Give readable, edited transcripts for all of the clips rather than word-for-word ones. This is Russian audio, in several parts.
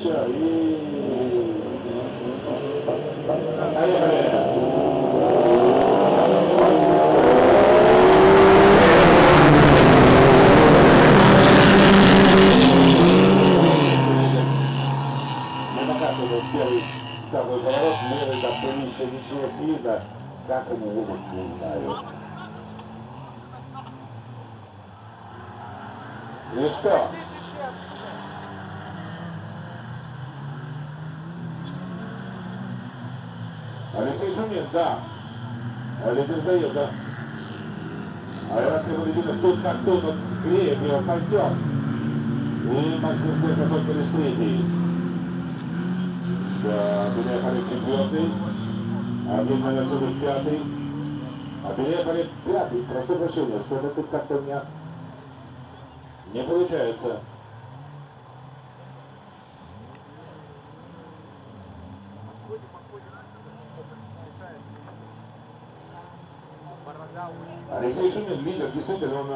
Все, и... Поехали! Мы показывали первый такой поворот, левый там дымище ничего не видно, как они едут, не знаю. И что? Алексей Шумин, да. Лидер заезда. Айрат Кабалидинов тут как тут, вот греет его кольцо. И Максим Церков только лишь третий. Да, Беляхарев четвертый. Один номер 45. А Беляхарев пятый. Прошу прощения, что-то тут как-то у меня не получается. Алексей Шумин, лидер, действительно, он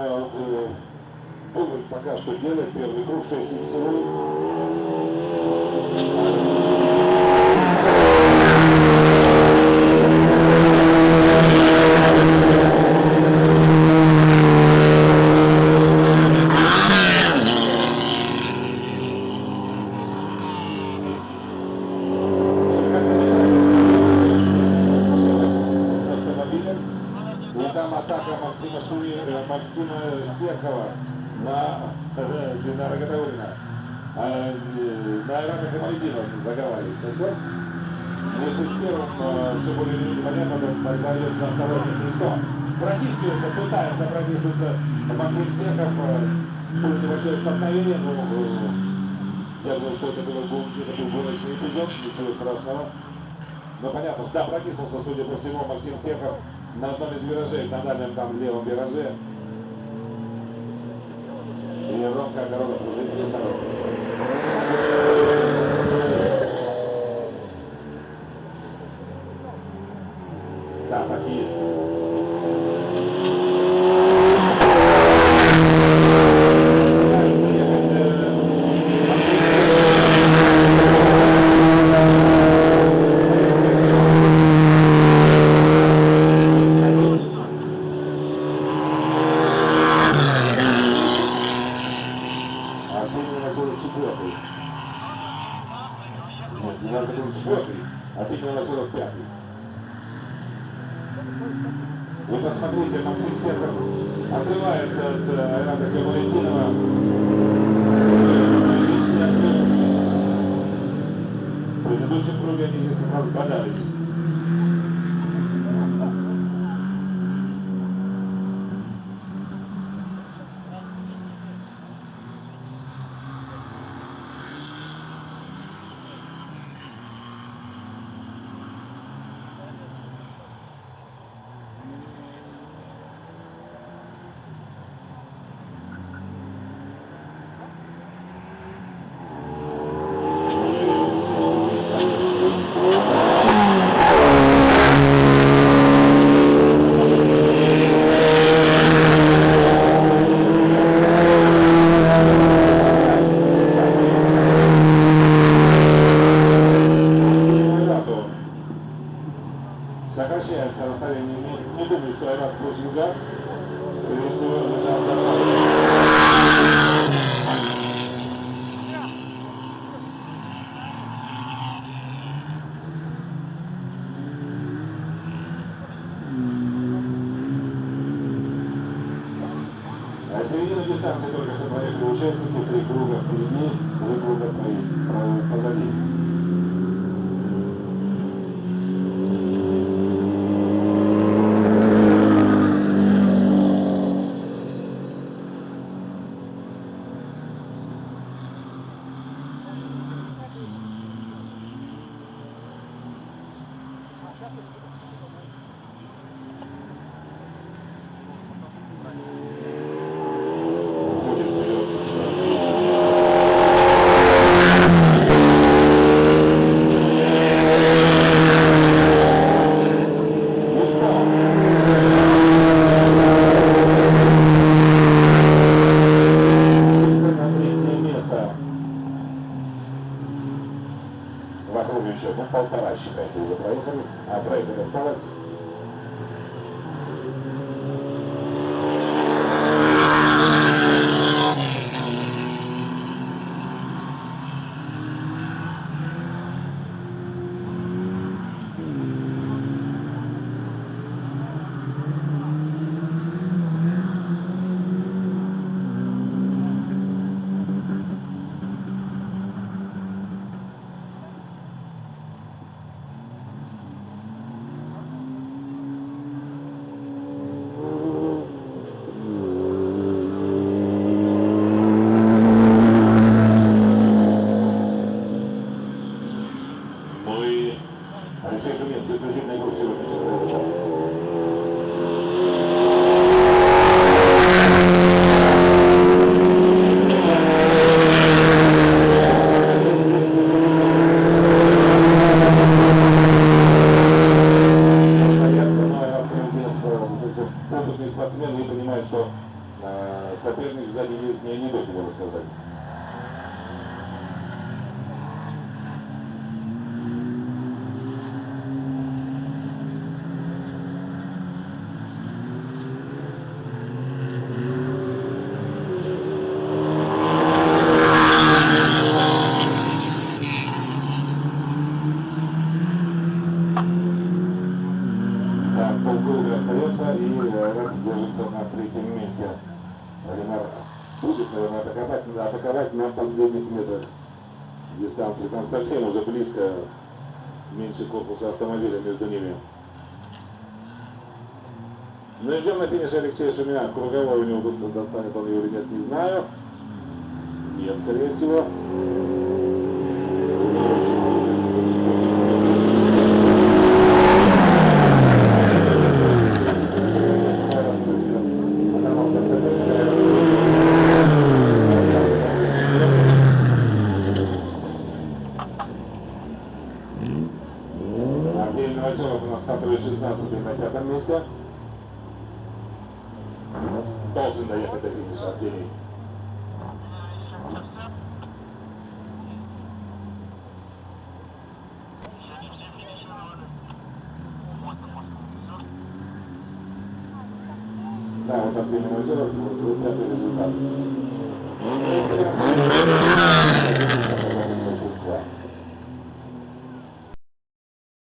думает пока что делает первый круг 6 Максима Стерхова на Динара Гатаулина. На Айрата Камалидинова заговаривается. Если с первым все более или менее понятно, то тогда идет за второе место. Протискивается, пытается протиснуться Максим Стерхов. Будет небольшое столкновение, но я думаю, что это был гоночный эпизод, ничего страшного. Но понятно, да, протиснулся, судя по всему, Максим Стерхов на одном из виражей, на дальнем там левом вираже. И ровная дорога пружинит второй. Да, так и есть. Вы посмотрите, Максим Стерхов отрывается от Айрата Камалидинова. В предыдущем круге они здесь как раз бодались. Сокращается расстояние. Не думаю, что Айрат бросил газ. Скорее всего, середину дистанции только что проехали участники, 3 круга впереди, 2 круга позади. кругу еще, ну, полтора, считайте, уже проехали, а проехали осталось. Алексей Шумин, заключительный круг сегодня. Опытный спортсмен не понимает, что соперник сзади не анекдот его рассказать. Полкруга остается, и Ред держится на третьем месте. Ренар будет, наверное, атаковать на последних метрах дистанции. Там совсем уже близко, меньше корпуса автомобиля между ними. Ну и ждем на финише Алексея Шумина. Круговой у него тут достанет он его или нет, не знаю. Нет, скорее всего. Артемий Новоселов у нас стартовый 16-й на 5-м месте. Должен доехать до финиша Артемий. Да, вот Артемий Новоселов, вот 5-й результат.